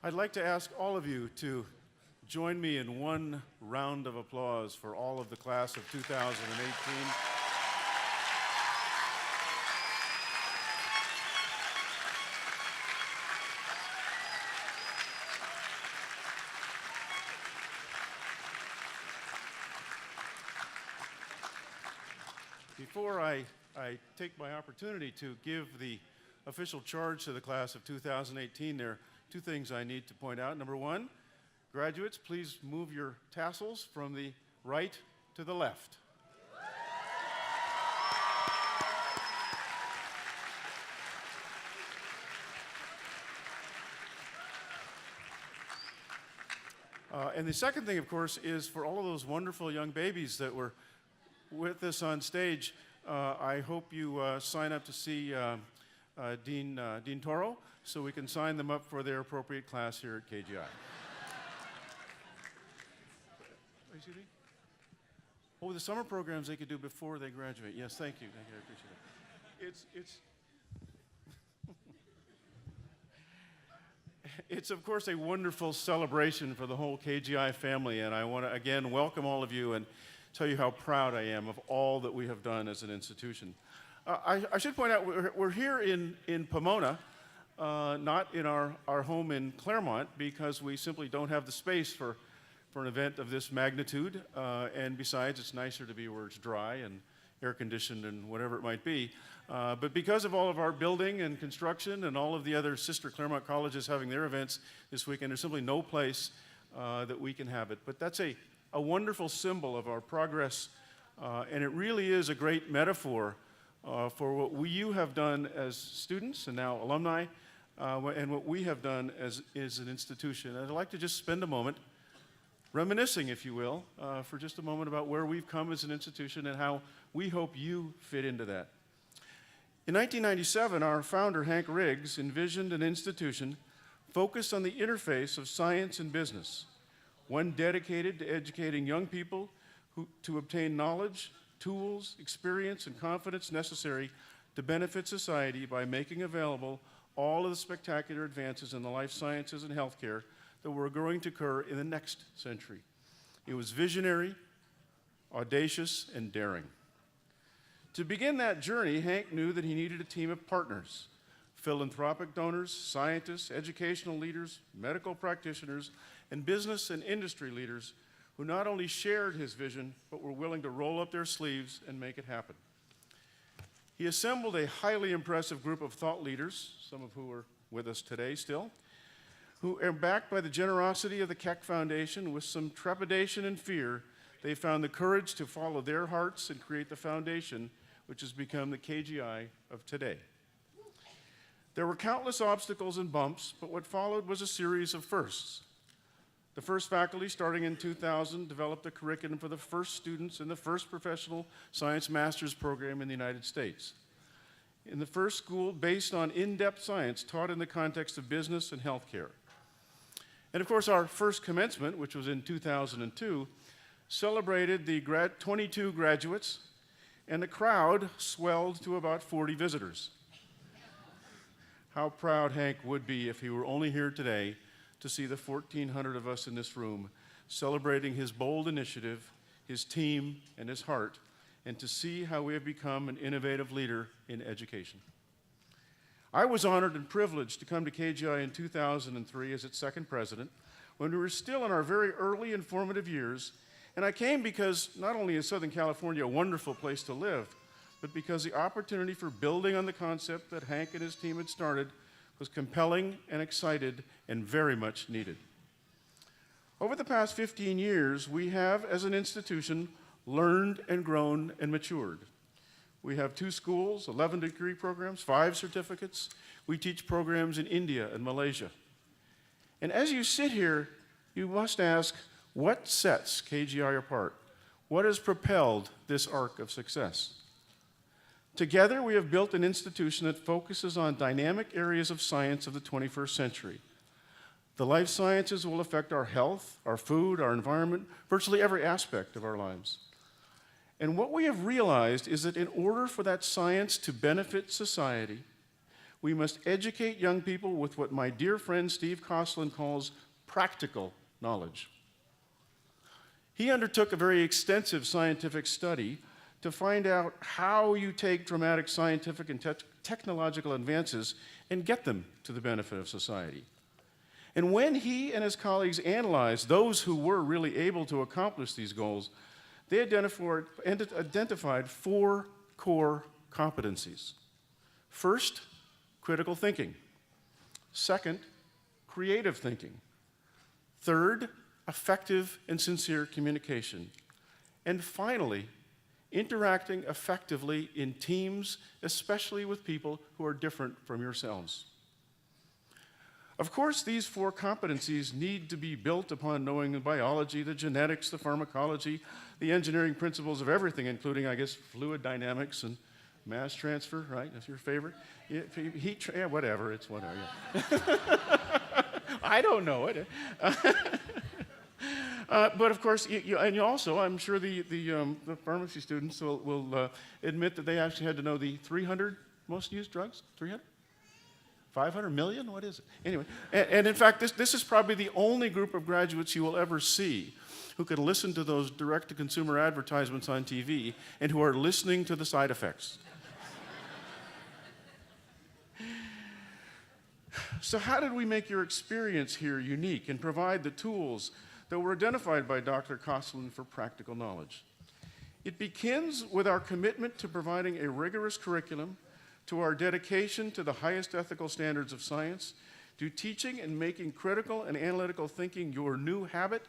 I'd like to ask all of you to join me in one round of applause for all of the class of 2018. Before I take my opportunity to give the official charge to the class of 2018, there are two things I need to point out. Number one, graduates, please move your tassels from the right to the left. And the second thing, of course, is for all of those wonderful young babies that were with us on stage, I hope you sign up to see Dean Toro so we can sign them up for their appropriate class here at KGI. Excuse me? Oh, the summer programs they could do before they graduate. Yes, thank you. Thank you. I appreciate it. It's of course a wonderful celebration for the whole KGI family, and I want to again welcome all of you and tell you how proud I am of all that we have done as an institution. I should point out we're here in Pomona, not in our home in Claremont, because we simply don't have the space for an event of this magnitude, and besides it's nicer to be where it's dry and air conditioned and whatever it might be. But because of all of our building and construction and all of the other sister Claremont colleges having their events this weekend, there's simply no place that we can have it. But that's a wonderful symbol of our progress, and it really is a great metaphor for what you have done as students and now alumni, and what we have done as an institution. And I'd like to just spend a moment reminiscing, if you will, for just a moment about where we've come as an institution and how we hope you fit into that. In 1997, our founder, Hank Riggs, envisioned an institution focused on the interface of science and business, one dedicated to educating young people to obtain knowledge, tools, experience, and confidence necessary to benefit society by making available all of the spectacular advances in the life sciences and healthcare that were going to occur in the next century. It was visionary, audacious, and daring. To begin that journey, Hank knew that he needed a team of partners, philanthropic donors, scientists, educational leaders, medical practitioners, and business and industry leaders who not only shared his vision, but were willing to roll up their sleeves and make it happen. He assembled a highly impressive group of thought leaders, some of who are with us today still, who are backed by the generosity of the Keck Foundation. With some trepidation and fear, they found the courage to follow their hearts and create the foundation which has become the KGI of today. There were countless obstacles and bumps, but what followed was a series of firsts. The first faculty, starting in 2000, developed a curriculum for the first students in the first professional science master's program in the United States. In the first school based on in-depth science taught in the context of business and healthcare. And of course, our first commencement, which was in 2002, celebrated the 22 graduates, and the crowd swelled to about 40 visitors. How proud Hank would be if he were only here today to see the 1,400 of us in this room celebrating his bold initiative, his team, and his heart, and to see how we have become an innovative leader in education. I was honored and privileged to come to KGI in 2003 as its second president, when we were still in our very early and formative years. And I came because not only is Southern California a wonderful place to live, but because the opportunity for building on the concept that Hank and his team had started was compelling and excited and very much needed. Over the past 15 years, we have, as an institution, learned and grown and matured. We have 2 schools, 11 degree programs, 5 certificates. We teach programs in India and Malaysia. And as you sit here, you must ask, what sets KGI apart? What has propelled this arc of success? Together, we have built an institution that focuses on dynamic areas of science of the 21st century. The life sciences will affect our health, our food, our environment, virtually every aspect of our lives. And what we have realized is that in order for that science to benefit society, We must educate young people with what my dear friend Steve Coughlin calls practical knowledge. He undertook a very extensive scientific study to find out how you take dramatic scientific and technological advances and get them to the benefit of society. And when he and his colleagues analyzed those who were really able to accomplish these goals, they identified 4 core competencies. First, critical thinking. Second, creative thinking. Third, effective and sincere communication. And finally, interacting effectively in teams, especially with people who are different from yourselves. Of course, these 4 competencies need to be built upon knowing the biology, the genetics, the pharmacology, the engineering principles of everything, including, I guess, fluid dynamics and mass transfer, right? That's your favorite? Yeah, whatever, it's whatever. Yeah. I don't know it. But of course, and you also, I'm sure the pharmacy students will admit that they actually had to know the 300 most used drugs? 300? 500 million? What is it? Anyway, and in fact, this is probably the only group of graduates you will ever see who can listen to those direct-to-consumer advertisements on TV and who are listening to the side effects. So how did we make your experience here unique and provide the tools that were identified by Dr. Coughlin for practical knowledge? It begins with our commitment to providing a rigorous curriculum, to our dedication to the highest ethical standards of science, to teaching and making critical and analytical thinking your new habit,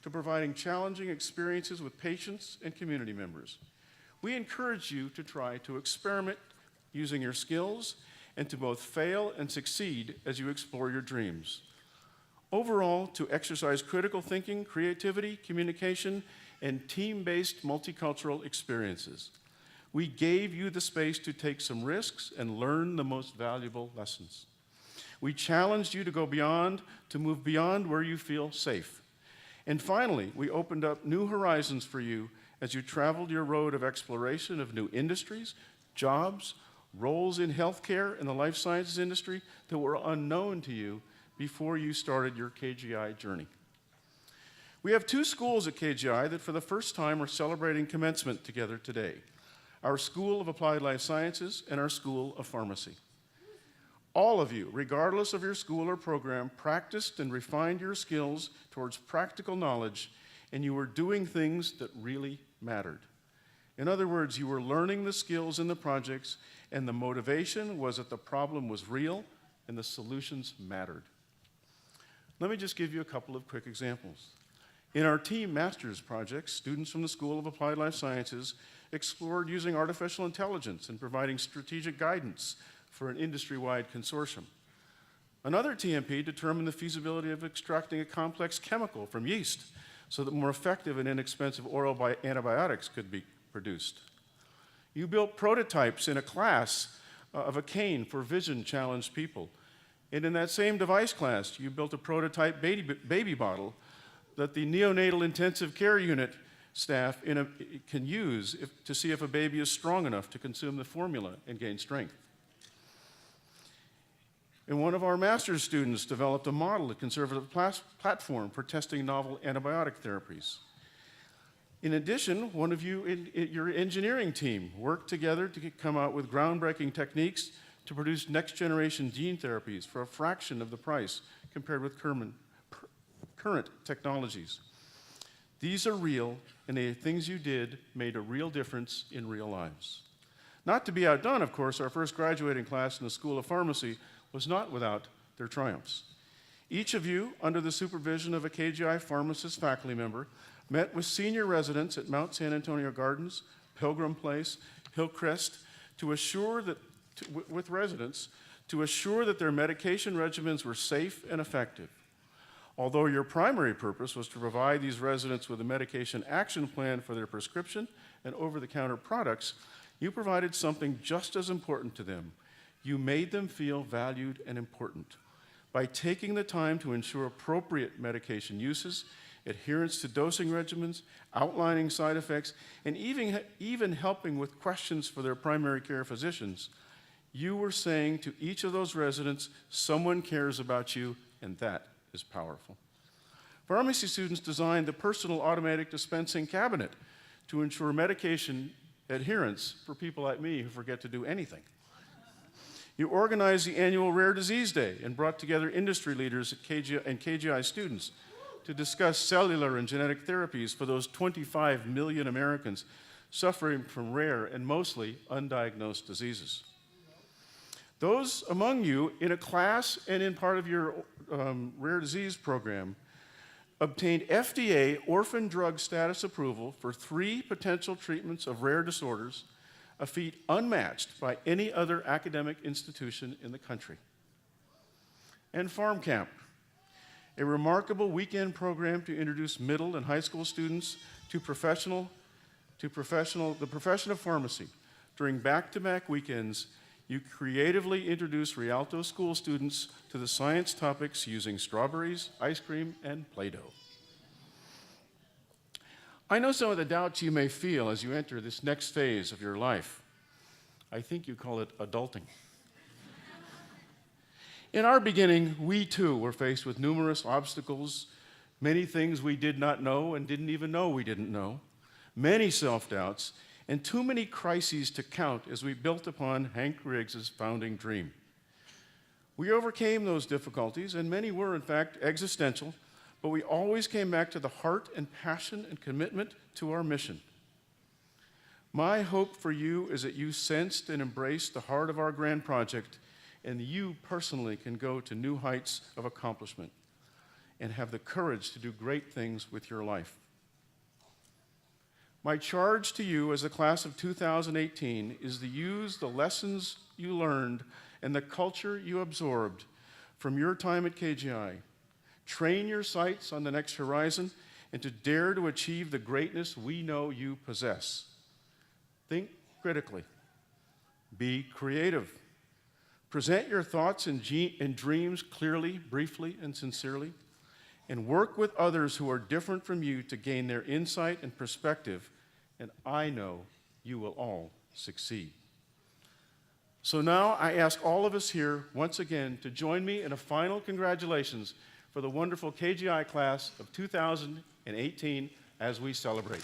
to providing challenging experiences with patients and community members. We encourage you to try to experiment using your skills and to both fail and succeed as you explore your dreams. Overall, to exercise critical thinking, creativity, communication, and team-based multicultural experiences. We gave you the space to take some risks and learn the most valuable lessons. We challenged you to go beyond, to move beyond where you feel safe. And finally, we opened up new horizons for you as you traveled your road of exploration of new industries, jobs, roles in healthcare and the life sciences industry that were unknown to you before you started your KGI journey. We have 2 schools at KGI that for the first time are celebrating commencement together today. Our School of Applied Life Sciences and our School of Pharmacy. All of you, regardless of your school or program, practiced and refined your skills towards practical knowledge, and you were doing things that really mattered. In other words, you were learning the skills in the projects, and the motivation was that the problem was real and the solutions mattered. Let me just give you a couple of quick examples. In our team master's projects, students from the School of Applied Life Sciences explored using artificial intelligence and providing strategic guidance for an industry-wide consortium. Another TMP determined the feasibility of extracting a complex chemical from yeast so that more effective and inexpensive oral antibiotics could be produced. You built prototypes in a class of a cane for vision-challenged people. And in that same device class, you built a prototype baby bottle that the neonatal intensive care unit staff can use to see if a baby is strong enough to consume the formula and gain strength. And one of our master's students developed a model, a conservative platform for testing novel antibiotic therapies. In addition, one of you in your engineering team worked together to come out with groundbreaking techniques to produce next-generation gene therapies for a fraction of the price compared with current technologies. These are real, and the things you did made a real difference in real lives. Not to be outdone, of course, our first graduating class in the School of Pharmacy was not without their triumphs. Each of you, under the supervision of a KGI pharmacist faculty member, met with senior residents at Mount San Antonio Gardens, Pilgrim Place, Hillcrest, with residents to assure that their medication regimens were safe and effective. Although your primary purpose was to provide these residents with a medication action plan for their prescription and over-the-counter products, you provided something just as important to them. You made them feel valued and important by taking the time to ensure appropriate medication uses, adherence to dosing regimens, outlining side effects, and even helping with questions for their primary care physicians. you were saying to each of those residents, someone cares about you, and that is powerful. Pharmacy students designed the personal automatic dispensing cabinet to ensure medication adherence for people like me who forget to do anything. You organized the annual Rare Disease Day and brought together industry leaders at KGI students to discuss cellular and genetic therapies for those 25 million Americans suffering from rare and mostly undiagnosed diseases. Those among you in a class and in part of your rare disease program obtained FDA orphan drug status approval for 3 potential treatments of rare disorders, a feat unmatched by any other academic institution in the country. And Farm Camp, a remarkable weekend program to introduce middle and high school students to the profession of pharmacy. During back-to-back weekends, you creatively introduced Rialto school students to the science topics using strawberries, ice cream, and Play-Doh. I know some of the doubts you may feel as you enter this next phase of your life. I think you call it adulting. In our beginning, we too were faced with numerous obstacles, many things we did not know and didn't even know we didn't know, many self-doubts, and too many crises to count as we built upon Hank Riggs's founding dream. We overcame those difficulties, and many were, in fact, existential, but we always came back to the heart and passion and commitment to our mission. My hope for you is that you sensed and embraced the heart of our grand project, and you personally can go to new heights of accomplishment and have the courage to do great things with your life. My charge to you as the class of 2018 is to use the lessons you learned and the culture you absorbed from your time at KGI. Train your sights on the next horizon and to dare to achieve the greatness we know you possess. Think critically. Be creative. Present your thoughts and dreams clearly, briefly, and sincerely. And work with others who are different from you to gain their insight and perspective. And I know you will all succeed. So now I ask all of us here once again to join me in a final congratulations for the wonderful KGI class of 2018 as we celebrate.